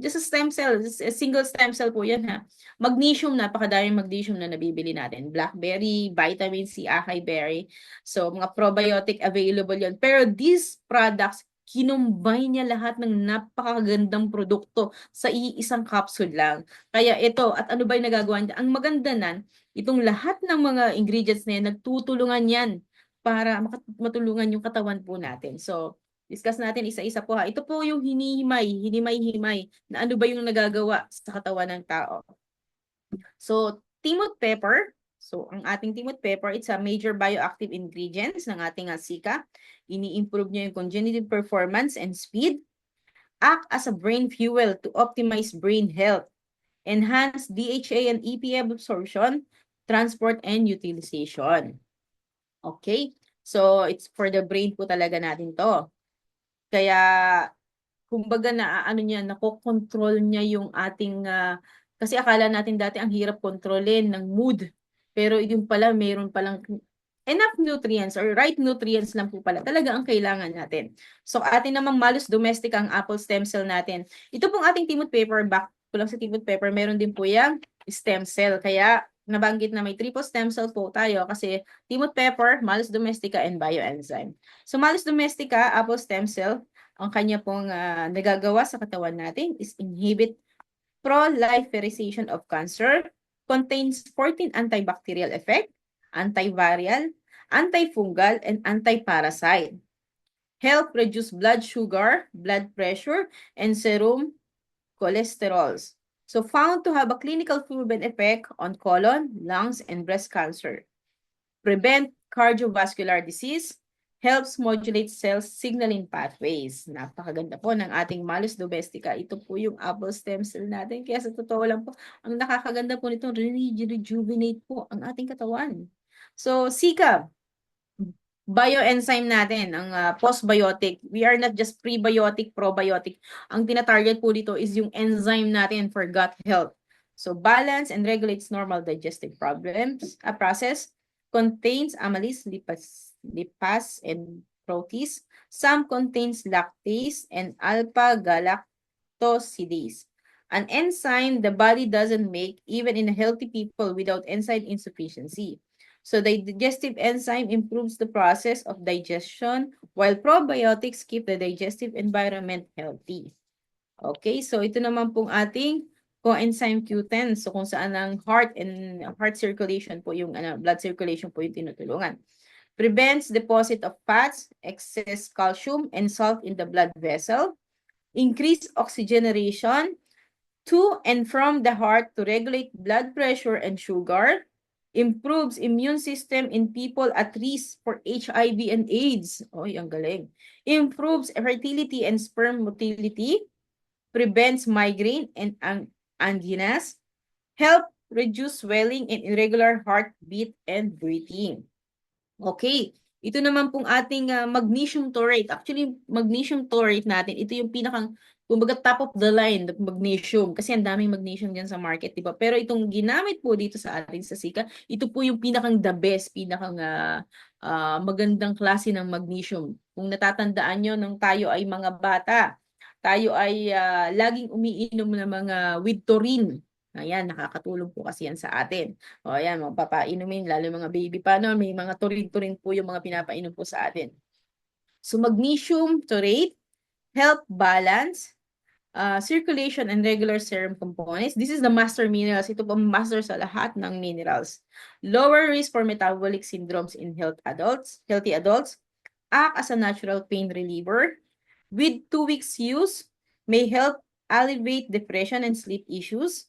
Just a stem cell, just a single stem cell po yan ha. Magnesium, napakadaming magnesium na nabibili natin. Blackberry, vitamin C, acai berry. So, mga probiotic available yan. Pero these products, kinumbine niya lahat ng napakagandang produkto sa iisang capsule lang. Kaya ito, at ano ba yung nagagawa niya? Ang maganda nan, itong lahat ng mga ingredients na yan, nagtutulungan yan para matulungan yung katawan po natin. So, discuss natin isa-isa po ha. Ito po yung hinimay-himay na ano ba yung nagagawa sa katawan ng tao. So, timot pepper. So, ang ating timot pepper, it's a major bioactive ingredients ng ating sika. Ini-improve niya yung cognitive performance and speed. Act as a brain fuel to optimize brain health. Enhance DHA and EPA absorption, transport, and utilization. Okay? So, it's for the brain po talaga natin to. Kaya, kumbaga na ano niya, nakokontrol niya yung ating, kasi akala natin dati ang hirap kontrolin ng mood. Pero yung pala, mayroon palang enough nutrients or right nutrients lang po pala talaga ang kailangan natin. So, atin namang Malus domestica ang apple stem cell natin. Ito pong ating timot pepper, back po lang sa timot pepper, meron din po yung stem cell. Kaya, nabanggit na may triple stem cell po tayo kasi timot pepper, Malus domestica, and bioenzyme. So, Malus domestica, apple stem cell, ang kanya pong nagagawa sa katawan natin is inhibit proliferation of cancer, contains 14 antibacterial effect, antiviral, antifungal, and antiparasite. Help reduce blood sugar, blood pressure, and serum cholesterols. So found to have a clinical proven effect on colon, lungs, and breast cancer. Prevent cardiovascular disease, helps modulate cell signaling pathways. Napakaganda po ng ating Malus domestica. Ito po yung apple stem cell natin. Kaya sa totoo lang po, ang nakakaganda po nito, rejuvenate po ang ating katawan. So, Sika, bioenzyme natin, ang postbiotic. We are not just prebiotic, probiotic. Ang tinatarget po dito is yung enzyme natin for gut health. So, balance and regulates normal digestive process. Contains amylase, lipase, and protease. Some contains lactase and alpha-galactosidase. An enzyme the body doesn't make even in healthy people without enzyme insufficiency. So the digestive enzyme improves the process of digestion while probiotics keep the digestive environment healthy. Okay, so ito naman pong ating coenzyme Q10. So kung saan ang heart circulation po yung blood circulation po yung tinutulungan. Prevents deposit of fats, excess calcium, and salt in the blood vessel. Increase oxygenation to and from the heart to regulate blood pressure and sugar. Improves immune system in people at risk for HIV and AIDS. Oy, ang galing. Improves fertility and sperm motility. Prevents migraine and anginas. Help reduce swelling and irregular heartbeat and breathing. Okay. Ito naman pong ating magnesium taurate. Actually, magnesium taurate natin, ito yung pinakang, kumbaga top of the line, the magnesium. Kasi ang daming magnesium dyan sa market, di ba? Pero itong ginamit po dito sa atin sa Sika, ito po yung pinakang the best, pinakang magandang klase ng magnesium. Kung natatandaan nyo, nung tayo ay mga bata, tayo ay laging umiinom ng mga with taurine. Ayan, nakakatulong po kasi yan sa atin. O ayan, mga papainumin, lalo mga baby pa, no? May mga turin-turin po yung mga pinapainom po sa atin. So magnesium taurate, help balance, circulation and regular serum components. This is the master minerals. Ito po master sa lahat ng minerals. Lower risk for metabolic syndromes in healthy adults. Act as a natural pain reliever. With 2 weeks use, may help alleviate depression and sleep issues.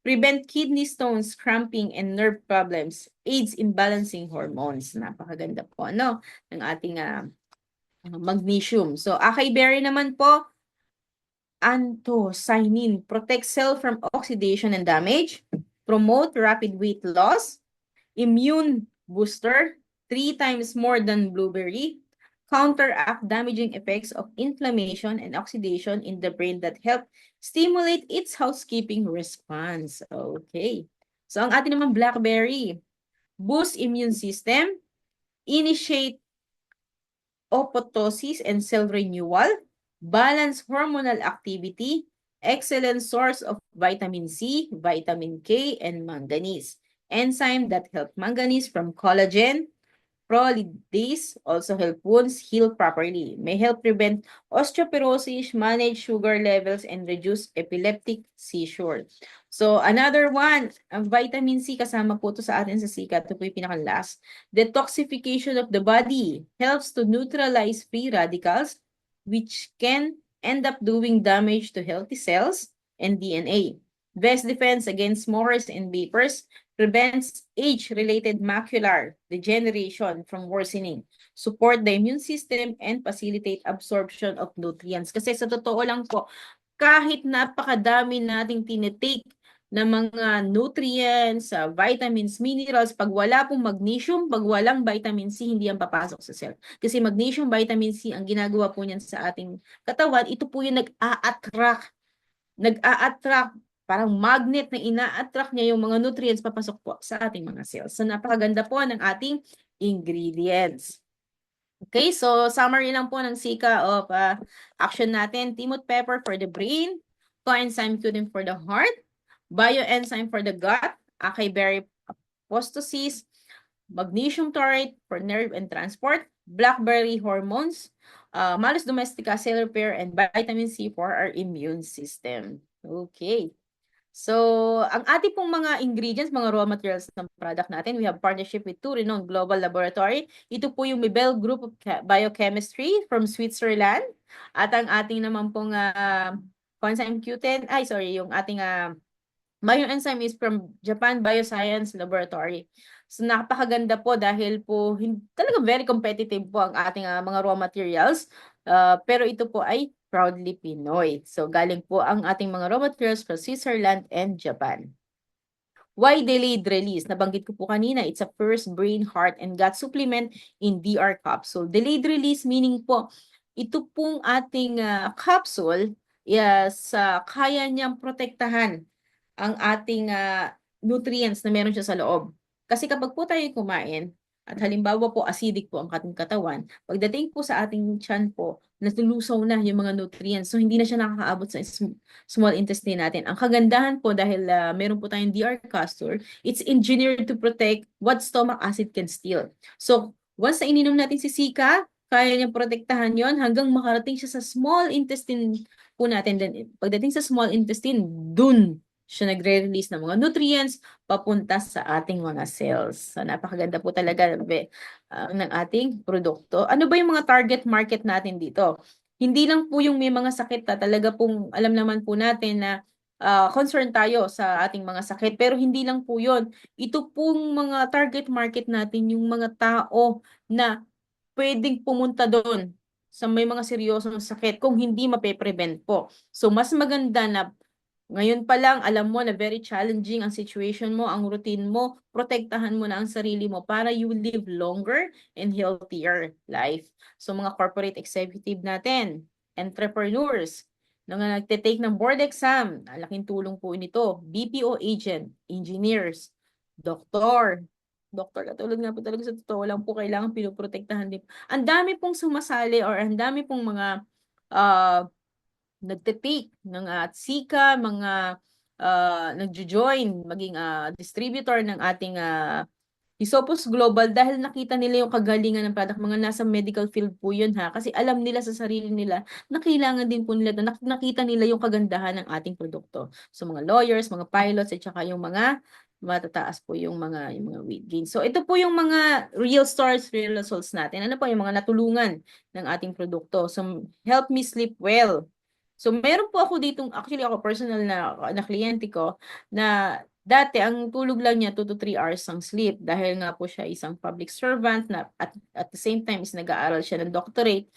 Prevent kidney stones, cramping, and nerve problems. Aids in balancing hormones. Napakaganda po, no? Ng ating magnesium. So, acai berry naman po, anthocyanin. Protect cell from oxidation and damage. Promote rapid weight loss. Immune booster. 3 times more than blueberry. Counteract damaging effects of inflammation and oxidation in the brain that help stimulate its housekeeping response. Okay. So, ang atin naman blackberry, boost immune system, initiate apoptosis and cell renewal, balance hormonal activity, Excellent source of vitamin C, vitamin K, and manganese. Enzyme that help manganese from collagen, prolidase, also help wounds heal properly. May help prevent osteoporosis, manage sugar levels, and reduce epileptic seizure. So, another one, ang vitamin C, kasama po ito sa atin sa sika. Ito po yung pinaka-last. Detoxification of the body helps to neutralize free radicals, which can end up doing damage to healthy cells and DNA. Best defense against smokers and vapors, prevents age-related macular degeneration from worsening, support the immune system, and facilitate absorption of nutrients. Kasi sa totoo lang po, kahit napakadami nating tinitake na mga nutrients, vitamins, minerals, pag wala pong magnesium, pag walang vitamin C, hindi yan papasok sa cell. Kasi magnesium, vitamin C, ang ginagawa po niyan sa ating katawan, ito po yung nag-a-attract, parang magnet na ina-attract niya yung mga nutrients papasok po sa ating mga cells. So napakaganda po ng ating ingredients. Okay, so summary lang po ng sika of action natin. Timot pepper for the brain, coenzyme Q10 for the heart, bioenzyme for the gut, acai berry apoptosis, magnesium taurate for nerve and transport, blackberry hormones, Malus domestica, cell repair, and vitamin C for our immune system. Okay. So, ang ating pong mga ingredients, mga raw materials ng product natin, we have partnership with two renowned global laboratory. Ito po yung Mibel Group of Biochemistry from Switzerland. At ang ating naman pong coenzyme Q10, yung ating bioenzyme is from Japan Bioscience Laboratory. So napakaganda po dahil po talagang very competitive po ang ating mga raw materials. Pero ito po ay proudly Pinoy. So galing po ang ating mga raw materials from Switzerland and Japan. Why delayed release? Nabanggit ko po kanina, it's a first brain, heart, and gut supplement in DR capsule. Delayed release meaning po, ito pong ating capsule, yes, kaya niyang protektahan ang ating nutrients na meron siya sa loob. Kasi kapag po tayo kumain, at halimbawa po acidic po ang ating katawan, pagdating po sa ating tiyan po, natulusaw na yung mga nutrients. So hindi na siya nakakaabot sa small intestine natin. Ang kagandahan po dahil meron po tayong DR castor, it's engineered to protect what stomach acid can steal. So once na ininom natin si Sika, kaya niya protektahan yon hanggang makarating siya sa small intestine po natin. Then, pagdating sa small intestine, dun siya nagre-release ng mga nutrients papunta sa ating mga cells. So, napakaganda po talaga ng ating produkto. Ano ba yung mga target market natin dito? Hindi lang po yung may mga sakit, talaga pong alam naman po natin na concern tayo sa ating mga sakit. Pero hindi lang po yun. Ito pong mga target market natin, yung mga tao na pwedeng pumunta doon sa may mga seryosong sakit kung hindi mape-prevent po. So, mas maganda na ngayon pa lang, alam mo na very challenging ang situation mo, ang routine mo, protektahan mo na ang sarili mo para you live longer and healthier life. So mga corporate executive natin, entrepreneurs, mga nagte-take ng board exam, laking tulong po nito, BPO agent, engineers, doktor, katulad nga po talaga sa totoo lang po, kailangan pinoprotektahan din. Ang dami pong sumasali or ang dami pong mga nagte-take ng sika, mga nagjo-join, maging distributor ng ating Hisopus Global dahil nakita nila yung kagalingan ng product. Mga nasa medical field po yun ha. Kasi alam nila sa sarili nila na kailangan din po nila, nakita nila yung kagandahan ng ating produkto. So mga lawyers, mga pilots, at saka yung mga matataas po yung mga weight gain. So ito po yung mga real stories, real results natin. Ano po yung mga natulungan ng ating produkto. So help me sleep well. So meron po ako ditong, actually ako personal na kliyente ko na dati ang tulog lang niya 2 to 3 hours ang sleep dahil nga po siya isang public servant na at the same time is nag-aaral siya ng doctorate.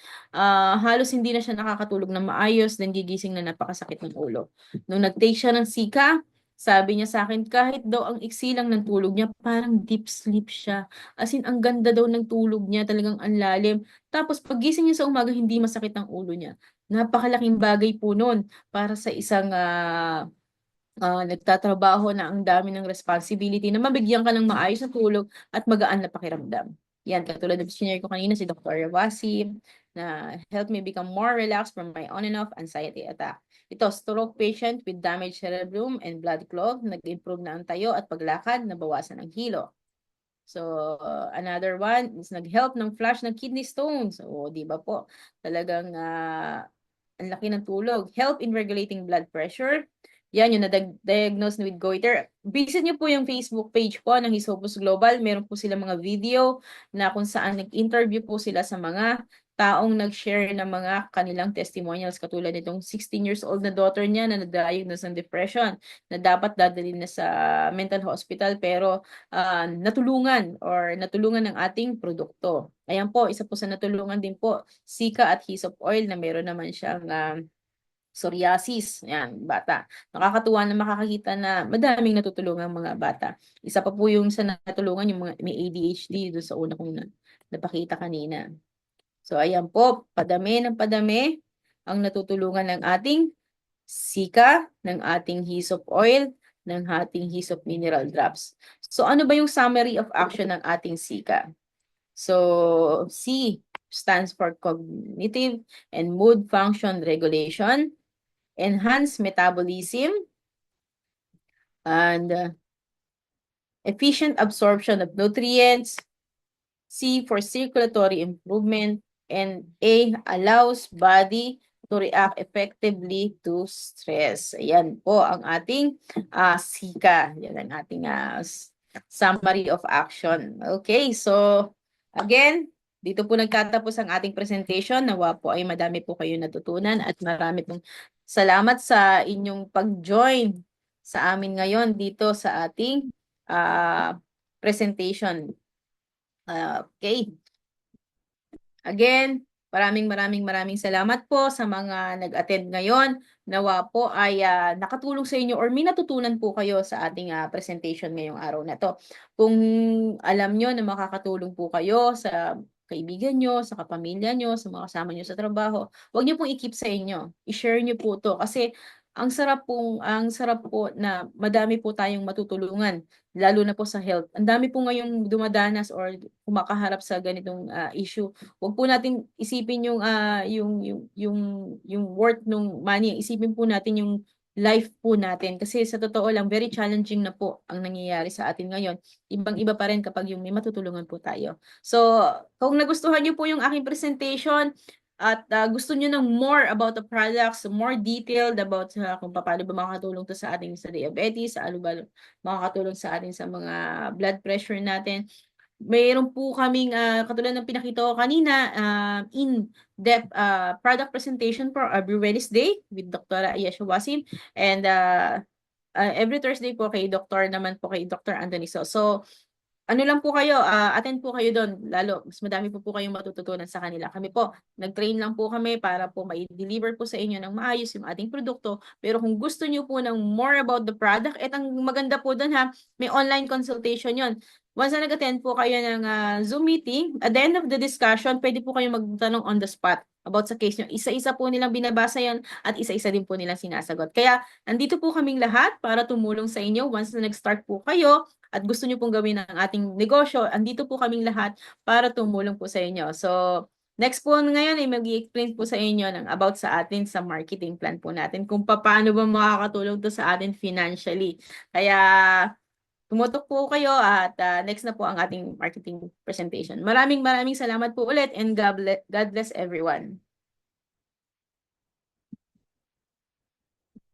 Halos hindi na siya nakakatulog na maayos, then gigising na napakasakit ng ulo. Nung nag-take siya ng sika, sabi niya sa akin, kahit daw ang iksi lang ng tulog niya, parang deep sleep siya. As in, ang ganda daw ng tulog niya, talagang ang lalim. Tapos paggising niya sa umaga, hindi masakit ang ulo niya. Napakalaking bagay po nun para sa isang nagtatrabaho na ang dami ng responsibility na mabigyan ka ng maayos na tulog at magaan na pakiramdam. Yan, katulad ng senior ko kanina, si Dr. Rawasi, na help me become more relaxed from my on and off anxiety attack. Ito, stroke patient with damaged cerebrum and blood clot, nag-improve na ang tayo at paglakad, nabawasan ang hilo. So, another one is nag-help ng flush ng kidney stones. O, di ba po? Talagang ang laki ng tulog. Help in regulating blood pressure. Yan, yung na-diagnose with goiter. Visit nyo po yung Facebook page po ng Hisopus Global. Meron po sila mga video na kung saan nag-interview po sila sa mga taong nag-share ng mga kanilang testimonials. Katulad nitong 16 years old na daughter niya na na-diagnose ng depression na dapat dadalhin na sa mental hospital pero natulungan ng ating produkto. Ayan po, isa po sa natulungan din po, Sika at Hyssop Oil na meron naman siyang psoriasis. Yan, bata. Nakakatuwa na makakakita na madaming natutulungan mga bata. Isa pa po yung sa natulungan, yung mga may ADHD doon sa una kong napakita kanina. So, ayan po, padami ng padami ang natutulungan ng ating Sika, ng ating Hyssop Oil, ng ating Hyssop Mineral Drops. So, ano ba yung summary of action ng ating Sika? So, C stands for cognitive and mood function regulation, enhance metabolism, and efficient absorption of nutrients. C for circulatory improvement, and A allows body to react effectively to stress. Ayan po ang ating Sika. Yan ang ating summary of action. Okay, so again, dito po nagtatapos ang ating presentation. Nawa po ay madami po kayo natutunan at marami pong salamat sa inyong pag-join sa amin ngayon dito sa ating presentation. Okay. Again, maraming salamat po sa mga nag-attend ngayon. Nawa po ay nakatulong sa inyo or may natutunan po kayo sa ating presentation ngayong araw na to. Kung alam nyo na makakatulong po kayo sa kaibigan nyo, sa kapamilya nyo, sa mga kasama nyo sa trabaho, huwag nyo pong i-keep sa inyo. I-share nyo po to kasi ang sarap po na madami po tayong matutulungan lalo na po sa health. Ang dami po ngayong dumadanas or kumakaharap sa ganitong issue. Huwag po natin isipin yung worth ng money. Isipin po natin yung life po natin. Kasi sa totoo lang, very challenging na po ang nangyayari sa atin ngayon. Ibang-iba pa rin kapag yung may matutulungan po tayo. So, kung nagustuhan niyo po yung aking presentation, at gusto niyo ng more about the products, more detailed about kung paano ba makakatulong to sa ating sa diabetes, ano ba makakatulong sa atin sa mga blood pressure natin. Mayroon po kaming katulad ng pinakita ko kanina, in-depth product presentation for every Wednesday with Dr. Ayesha Wasim and every Thursday po kay Dr. Anthony So, ano lang po kayo, attend po kayo doon. Lalo, mas madami po kayong matututunan sa kanila. Kami po, nag-train lang po kami para po ma-deliver po sa inyo ng maayos yung ating produkto. Pero kung gusto niyo po ng more about the product, ang maganda po doon may online consultation yon. Once na nag-attend po kayo ng Zoom meeting, at the end of the discussion, pwede po kayong magtanong on the spot about sa case nyo. Isa-isa po nilang binabasa yon at isa-isa din po nilang sinasagot. Kaya, nandito po kaming lahat para tumulong sa inyo once na nag-start po kayo at gusto nyo pong gawin ang ating negosyo, andito po kaming lahat para tumulong po sa inyo. So, next po ngayon ay mag-i-explain po sa inyo about sa atin sa marketing plan po natin kung paano ba makakatulong to sa atin financially. Kaya, tumutok po kayo at next na po ang ating marketing presentation. Maraming salamat po ulit and God bless everyone.